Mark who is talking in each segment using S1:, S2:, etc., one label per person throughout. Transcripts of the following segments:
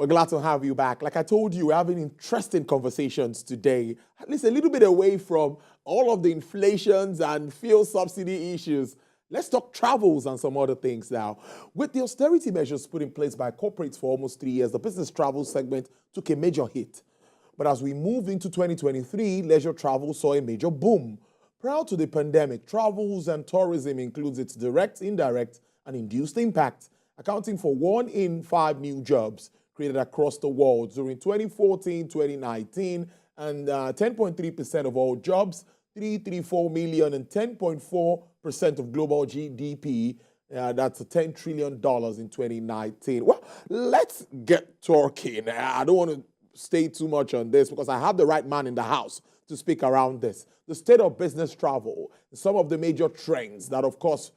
S1: We're glad to have you back. Like I told you, we're having interesting conversations today, at least a little bit away from all of the inflations and fuel subsidy issues. Let's talk travels and some other things now. With the austerity measures put in place by corporates for almost 3 years, the business travel segment took a major hit. But as we moved into 2023, leisure travel saw a major boom. Prior to the pandemic, travels and tourism includes its direct, indirect, and induced impact, accounting for 1 in 5 new jobs created across the world during 2014-2019, and 10.3% of all jobs, 334 million, and 10.4% of global GDP. That's $10 trillion in 2019. Well, let's get talking. I don't want to stay too much on this because I have the right man in the house to speak around this. The state of business travel, some of the major trends that, of course,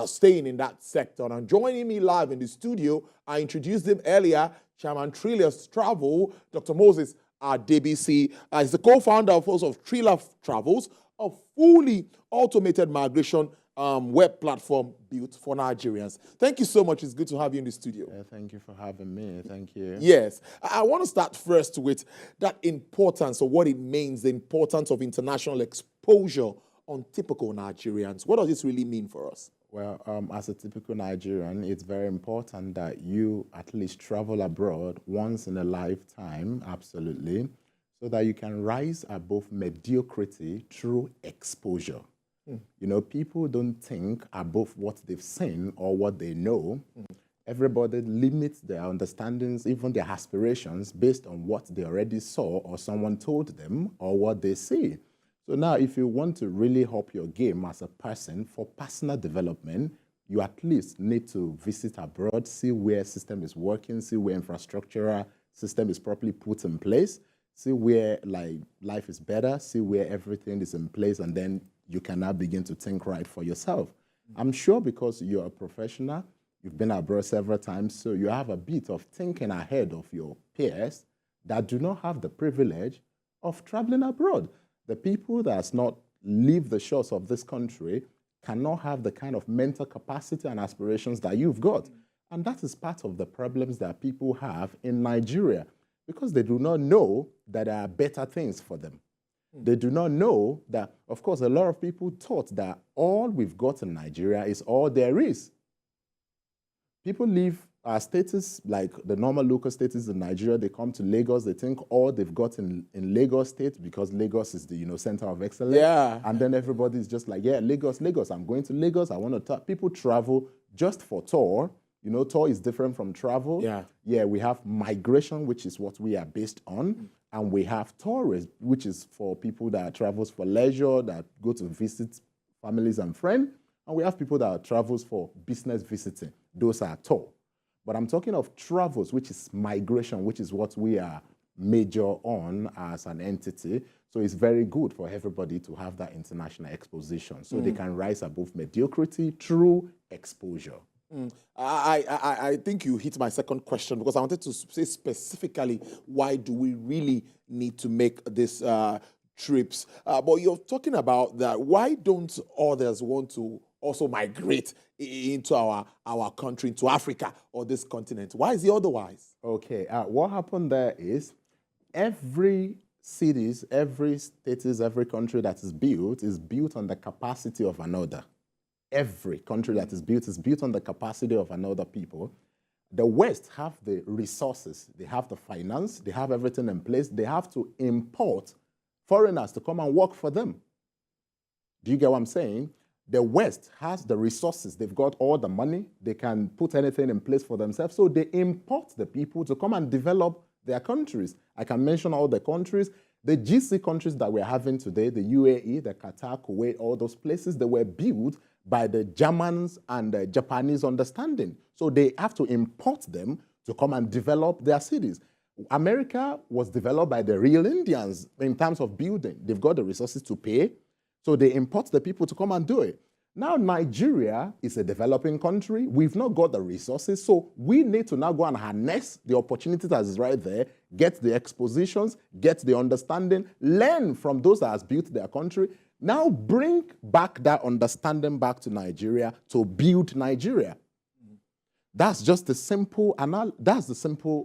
S1: staying in that sector. And joining me live in the studio, I introduced him earlier, Chairman Trillius Travel, Dr. Moses Adebisi, is the co-founder of Trillius Travels, a fully automated migration web platform built for Nigerians. Thank you so much. It's good to have you in the studio.
S2: Thank you for having me. Thank you.
S1: Yes. I want to start first with that importance of what it means, the importance of international exposure on typical Nigerians. What does this really mean for us?
S2: Well, as a typical Nigerian, it's very important that you at least travel abroad once in a lifetime, absolutely, so that you can rise above mediocrity through exposure. You know, people don't think above what they've seen or what they know. Everybody limits their understandings, even their aspirations, based on what they already saw or someone told them or what they see. So now, if you want to really up your game as a person for personal development, you at least need to visit abroad, see where system is working, see where infrastructural system is properly put in place, see where life is better, see where everything is in place, and then you can now begin to think right for yourself. I'm sure because you're a professional, you've been abroad several times, so you have a bit of thinking ahead of your peers that do not have the privilege of traveling abroad. The people that has not leave the shores of this country cannot have the kind of mental capacity and aspirations that you've got. And that is part of the problems that people have in Nigeria, because they do not know that there are better things for them. They do not know that, of course, a lot of people thought that all we've got in Nigeria is all there is. People leave our status, like the normal local status in Nigeria, they come to Lagos, they think all they've got in Lagos state, because Lagos is the center of excellence.
S1: Yeah.
S2: And then everybody's just like, yeah, Lagos, I'm going to Lagos, I want to people travel just for tour. You know, tour is different from travel.
S1: Yeah.
S2: Yeah, we have migration, which is what we are based on. And we have tourism, which is for people that travels for leisure, that go to visit families and friends. And we have people that travels for business visiting. Those are tour. But I'm talking of travels, which is migration, which is what we are major on as an entity. So it's very good for everybody to have that international exposition so they can rise above mediocrity through exposure.
S1: I think you hit my second question, because I wanted to say specifically, why do we really need to make these trips? But you're talking about that. Why don't others want to also migrate into our country, into Africa or this continent? Why is it otherwise?
S2: Okay, what happened there is every cities, every status, every country that is built on the capacity of another. Every country that is built on the capacity of another people. The West have the resources, they have the finance, they have everything in place. They have to import foreigners to come and work for them. Do you get what I'm saying? The West has the resources, they've got all the money, they can put anything in place for themselves, so they import the people to come and develop their countries. I can mention all the countries. The GC countries that we're having today, the UAE, the Qatar, Kuwait, all those places, they were built by the Germans and the Japanese understanding. So they have to import them to come and develop their cities. America was developed by the real Indians in terms of building. They've got the resources to pay, so they import the people to come and do it. Now, Nigeria is a developing country. We've not got the resources, so we need to now go and harness the opportunity that is right there, get the expositions, get the understanding, learn from those that has built their country, now bring back that understanding back to Nigeria to build Nigeria. That's just the simple, that's the simple,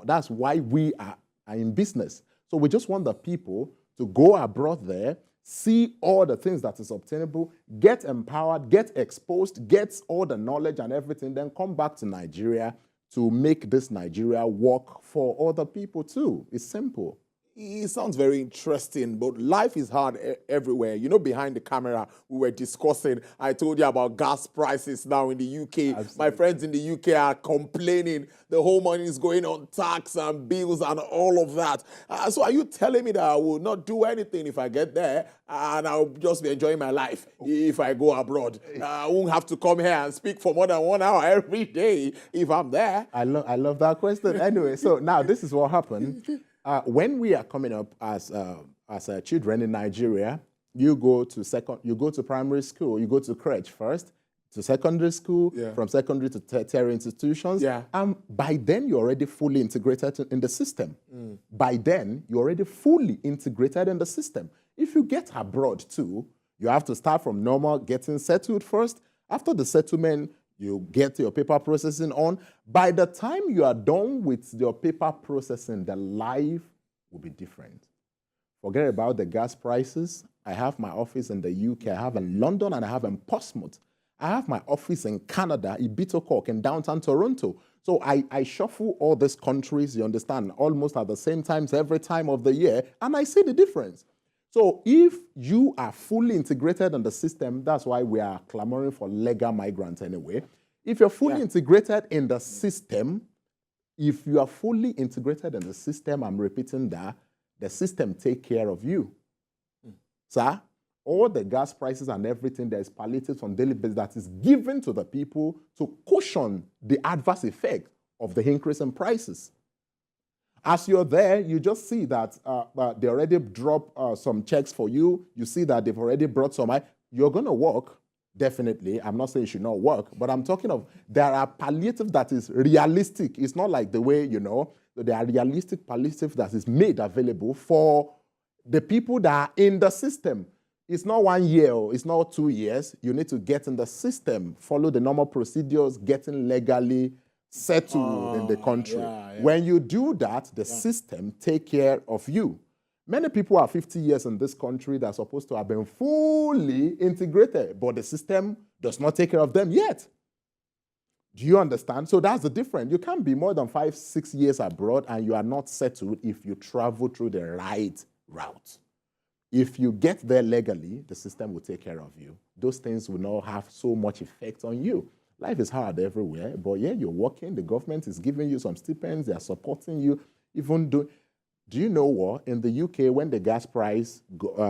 S2: that's why we are in business. So we just want the people to go abroad there, see all the things that is obtainable, get empowered, get exposed, get all the knowledge and everything, then come back to Nigeria to make this Nigeria work for other people too. It's simple.
S1: It sounds very interesting, but life is hard everywhere. You know, behind the camera, we were discussing, I told you about gas prices now in the UK.
S2: Absolutely.
S1: My friends in the UK are complaining the whole money is going on tax and bills and all of that. So are you telling me that I will not do anything if I get there and I'll just be enjoying my life if I go abroad? I won't have to come here and speak for more than 1 hour every day if I'm there.
S2: I love that question. Anyway, so now this is what happened. When we are coming up as children in Nigeria, you go to primary school, you go to crèche first, to secondary school, from secondary to tertiary institutions. And by then, you're already fully integrated in the system. By then, you're already fully integrated in the system. If you get abroad too, you have to start from normal, getting settled first. After the settlement, you get your paper processing on. By the time you are done with your paper processing, the life will be different. Forget about the gas prices. I have my office in the UK, I have in London, and I have in Portsmouth. I have my office in Canada, in Etobicoke, in downtown Toronto. So I shuffle all these countries, you understand, almost at the same times every time of the year, and I see the difference. So if you are fully integrated in the system, that's why we are clamoring for legal migrants anyway. If you're fully integrated in the system, if you are fully integrated in the system, I'm repeating that, the system take care of you. Sir, all the gas prices and everything, there is palliatives on daily basis that is given to the people to cushion the adverse effect of the increase in prices. As you're there, you just see that they already dropped some checks for you. You see that they've already brought some. You're going to work, definitely. I'm not saying you should not work, but I'm talking of there are palliatives that is realistic. It's not like the way, there are realistic palliatives that is made available for the people that are in the system. It's not 1 year, it's not 2 years. You need to get in the system, follow the normal procedures, getting legally settled in the country. When you do that, the system take care of you. Many people are 50 years in this country that are supposed to have been fully integrated, but the system does not take care of them yet. Do you understand? So that's the difference. You can't be more than 5, 6 years abroad and you are not settled if you travel through the right route. If you get there legally, the system will take care of you. Those things will not have so much effect on you. Life is hard everywhere, but yeah, you're working. The government is giving you some stipends. They are supporting you. Do you know what? In the UK, when the gas price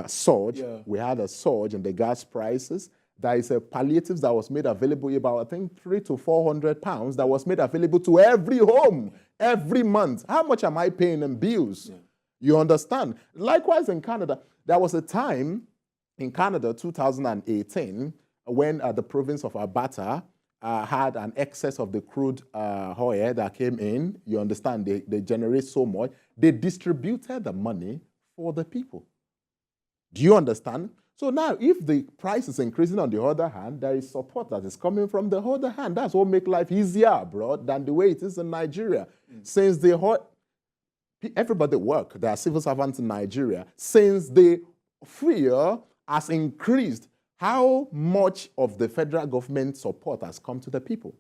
S2: surged, we had a surge in the gas prices. There is a palliative that was made available about, I think, £300 to £400 that was made available to every home every month. How much am I paying in bills? You understand? Likewise in Canada, there was a time in Canada, 2018, when the province of Alberta had an excess of the crude oil that came in. You understand? They generate so much. They distributed the money for the people. Do you understand? So now, if the price is increasing on the other hand, there is support that is coming from the other hand. That's what makes life easier abroad than the way it is in Nigeria. Since everybody work, there are civil servants in Nigeria. Since the fear has increased, how much of the federal government support has come to the people?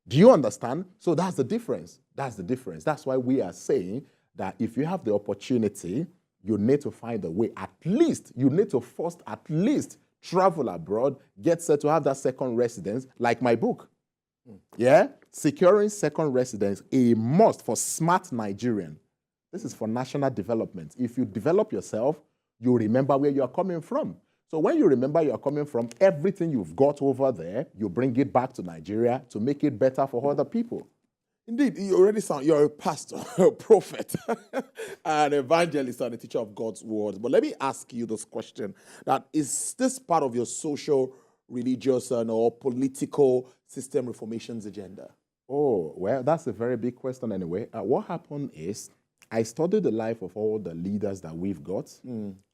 S2: Do you understand? So that's the difference. That's the difference. That's why we are saying that if you have the opportunity, you need to find a way. At least, you need to first at least travel abroad, get set to have that second residence, like my book. Yeah? Securing second residence, a must for smart Nigerian. This is for national development. If you develop yourself, you remember where you are coming from. So when you remember you are coming from, everything you've got over there, you bring it back to Nigeria to make it better for other people.
S1: Indeed, you already sound, you're a pastor, a prophet, an evangelist, and a teacher of God's word. But let me ask you this question, that is this part of your social, religious, or political system reformations agenda?
S2: Oh, well, that's a very big question anyway. What happened is, I studied the life of all the leaders that we've got.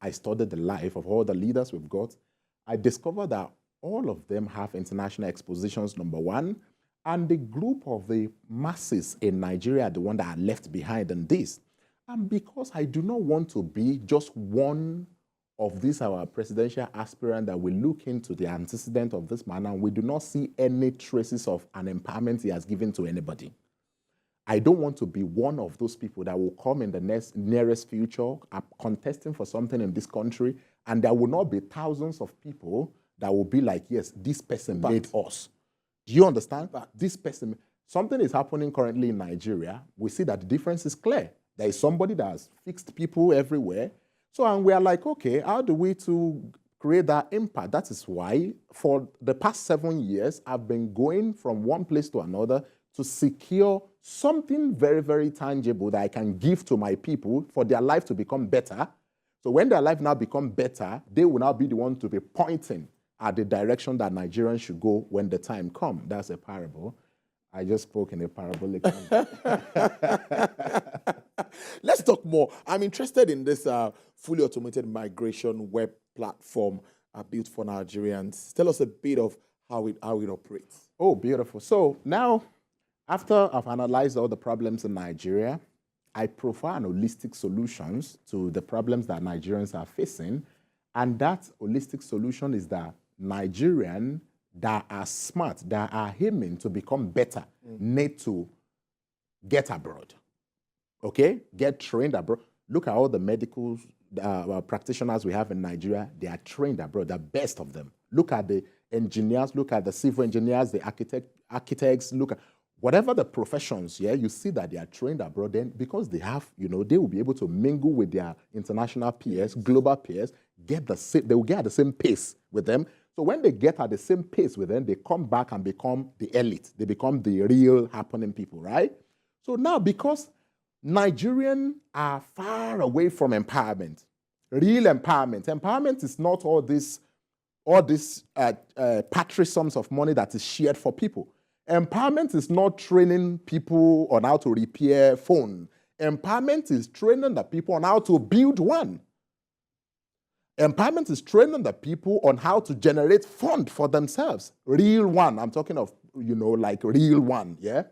S2: I studied the life of all the leaders we've got. I discovered that all of them have international expositions, number one, and the group of the masses in Nigeria are the one that are left behind in this. And because I do not want to be just one of these our presidential aspirant that will look into the antecedent of this man, and we do not see any traces of an empowerment he has given to anybody. I don't want to be one of those people that will come in the nearest future contesting for something in this country, and there will not be thousands of people that will be like, yes, this person made us. Do you understand? This person, something is happening currently in Nigeria. We see that the difference is clear. There is somebody that has fixed people everywhere. So, and we are like, okay, how do we to create that impact? That is why for the past 7 years, I've been going from one place to another to secure something very, very tangible that I can give to my people for their life to become better. So when their life now become better, they will now be the one to be pointing at the direction that Nigerians should go when the time comes. That's a parable. I just spoke in a parabolic manner.
S1: Let's talk more. I'm interested in this fully automated migration web platform built for Nigerians. Tell us a bit of how it operates.
S2: Oh, beautiful. So now, after I've analyzed all the problems in Nigeria, I provide holistic solutions to the problems that Nigerians are facing. And that holistic solution is that Nigerians that are smart, that are aiming to become better, need to get abroad. Okay? Get trained abroad. Look at all the medical practitioners we have in Nigeria. They are trained abroad, the best of them. Look at the engineers, look at the civil engineers, the architects, look at whatever the professions, yeah, you see that they are trained abroad. Then because they have, they will be able to mingle with their international peers, global peers, they will get at the same pace with them. So when they get at the same pace with them, they come back and become the elite. They become the real happening people, right? So now because Nigerians are far away from empowerment, real empowerment. Empowerment is not all this patry sums of money that is shared for people. Empowerment is not training people on how to repair phone. Empowerment is training the people on how to build one. Empowerment is training the people on how to generate fund for themselves. Real one. I'm talking of, like real one, yeah?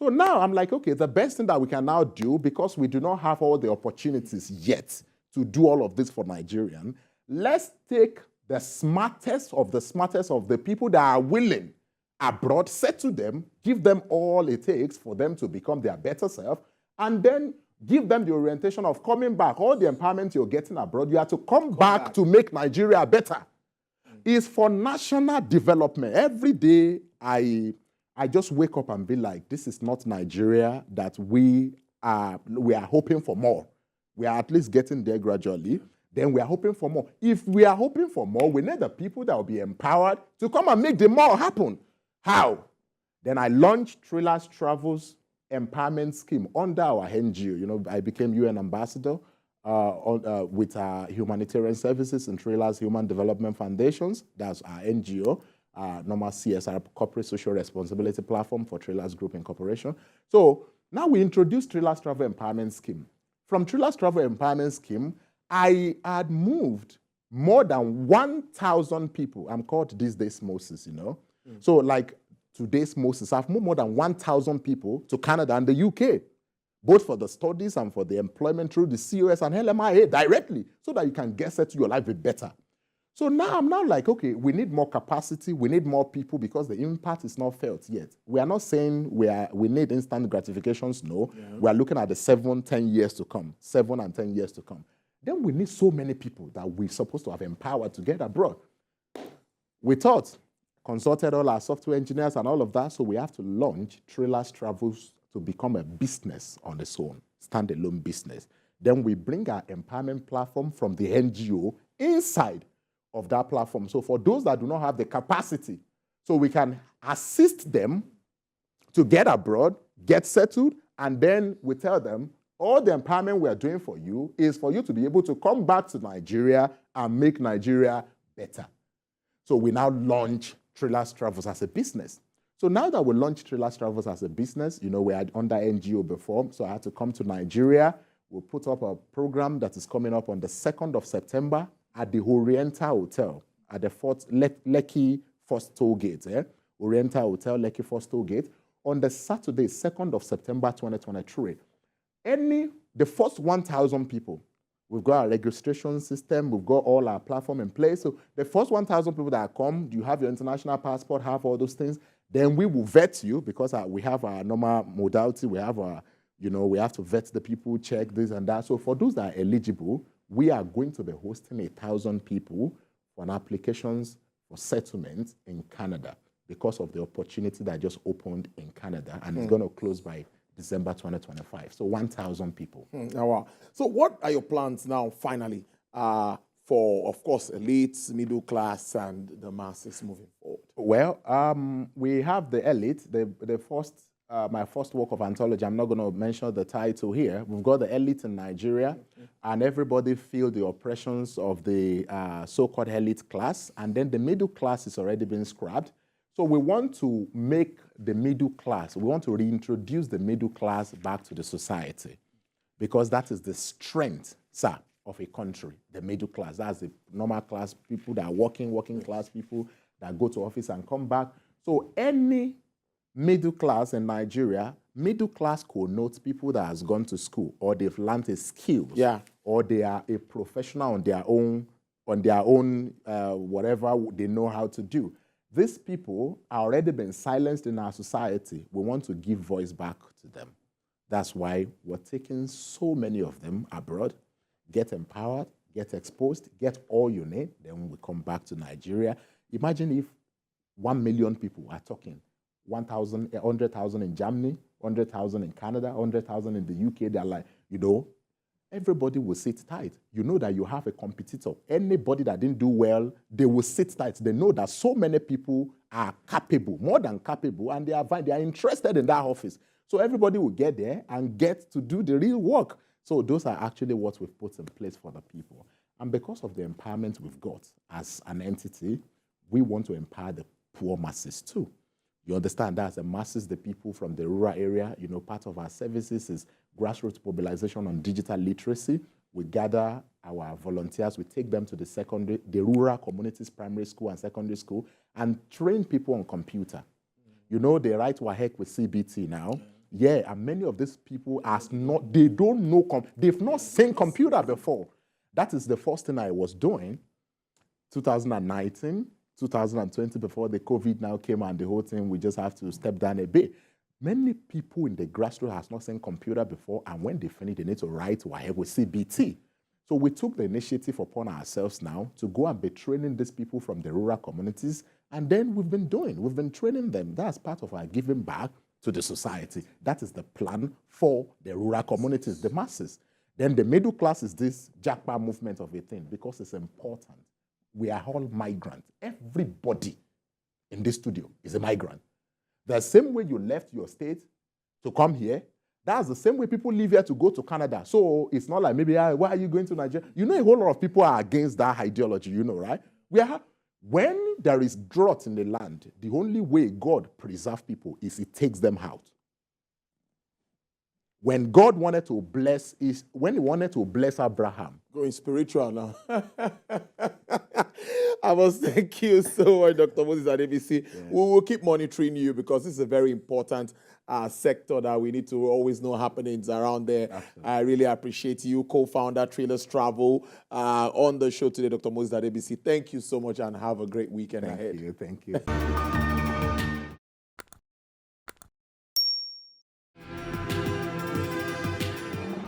S2: So now I'm like, okay, the best thing that we can now do, because we do not have all the opportunities yet to do all of this for Nigerians, let's take the smartest of the people that are willing abroad, settle them, give them all it takes for them to become their better self, and then give them the orientation of coming back. All the empowerment you're getting abroad, you have to come back to make Nigeria better. It's for national development. Every day, I just wake up and be like, this is not Nigeria that we are hoping for more. We are at least getting there gradually. Then we are hoping for more. If we are hoping for more, we need the people that will be empowered to come and make the more happen. How? Then I launched Trailers Travels Empowerment Scheme under our NGO. I became UN ambassador with humanitarian services and Trailers Human Development Foundations. That's our NGO, normal CSR, Corporate Social Responsibility Platform for Trailers Group Incorporation. So now we introduced Trailers Travel Empowerment Scheme. From Trailers Travel Empowerment Scheme, I had moved more than 1,000 people. I'm called these days Moses, So like today's Moses, I've moved more than 1,000 people to Canada and the UK, both for the studies and for the employment through the COS and LMIA directly, so that you can get set to your life with better. So now I'm now like, okay, we need more capacity, we need more people because the impact is not felt yet. We are not saying we need instant gratifications, no. Yeah. We are looking at the 7, 10 years to come, 7 and 10 years to come. Then we need so many people that we're supposed to have empowered to get abroad. We thought, consulted all our software engineers and all of that, so we have to launch Trailers Travels to become a business on its own, standalone business. Then we bring our empowerment platform from the NGO inside of that platform. So for those that do not have the capacity, so we can assist them to get abroad, get settled, and then we tell them, all the empowerment we are doing for you is for you to be able to come back to Nigeria and make Nigeria better. So we now launch Trailers Travels as a business. So now that we launched Trailers Travels as a business, we had under NGO before, so I had to come to Nigeria. We'll put up a program that is coming up on the 2nd of September at the Oriental Hotel at the Lekki First Toll Gate, Oriental Hotel, Lekki First Toll Gate, on the Saturday, 2nd of September 2023. The first 1,000 people, we've got our registration system, we've got all our platform in place. So the first 1,000 people that come, you have your international passport, have all those things, then we will vet you because we have our normal modality, we have our, we have to vet the people, check this and that. So for those that are eligible, we are going to be hosting 1,000 people for an applications for settlement in Canada because of the opportunity that just opened in Canada, and it's going to close by December 2025. So 1,000 people.
S1: Wow. So what are your plans now, finally, for, of course, elites, middle class, and the masses moving forward?
S2: Well, we have the elite. The first, my first work of anthology, I'm not going to mention the title here. We've got the elite in Nigeria, and everybody feel the oppressions of the so-called elite class, and then the middle class is already been scrapped. So we want to make the middle class, we want to reintroduce the middle class back to the society, because that is the strength, sir, of a country, the middle class. That's the normal class, people that are working class people that go to office and come back. So any middle class in Nigeria, middle class connotes people that has gone to school or they've learned a skill, or they are a professional on their own, whatever they know how to do. These people are already been silenced in our society. We want to give voice back to them. That's why we're taking so many of them abroad, get empowered, get exposed, get all you need, then we come back to Nigeria. Imagine if 1 million people are talking, 100,000 in Germany, 100,000 in Canada, 100,000 in the UK. They're like, everybody will sit tight. You know that you have a competitor. Anybody that didn't do well, they will sit tight. They know that so many people are capable, more than capable, and they are interested in that office. So everybody will get there and get to do the real work. So those are actually what we've put in place for the people. And because of the empowerment we've got as an entity, we want to empower the poor masses too. You understand that the masses, the people from the rural area, part of our services is grassroots mobilization on digital literacy. We gather our volunteers, we take them to the rural communities, primary school and secondary school, and train people on computer. They write WAHEC with CBT now. And many of these people they don't know, they've not seen computer before. That is the first thing I was doing, 2019, 2020, before the COVID now came and the whole thing, we just have to step down a bit. Many people in the grassroots has not seen computer before, and when they finish, they need to write WAHEC with CBT. So we took the initiative upon ourselves now to go and be training these people from the rural communities, and then we've been training them. That's part of our giving back to the society. That is the plan for the rural communities, the masses. Then the middle class is this jackpot movement of a thing, because it's important. We are all migrants. Everybody in this studio is a migrant. The same way you left your state to come here, that's the same way people leave here to go to Canada. So it's not like maybe, why are you going to Nigeria? A whole lot of people are against that ideology, right? When there is drought in the land, the only way God preserves people is He takes them out. When God wanted to bless when He wanted to bless Abraham.
S1: Going spiritual now. I must thank you so much, Dr. Moses Adebisi. Yeah. We will keep monitoring you because this is a very important sector that we need to always know happenings around there. Absolutely. I really appreciate you, co-founder, Trailers Travel, on the show today, Dr. Moses Adebisi. Thank you so much and have a great weekend ahead.
S2: Thank you.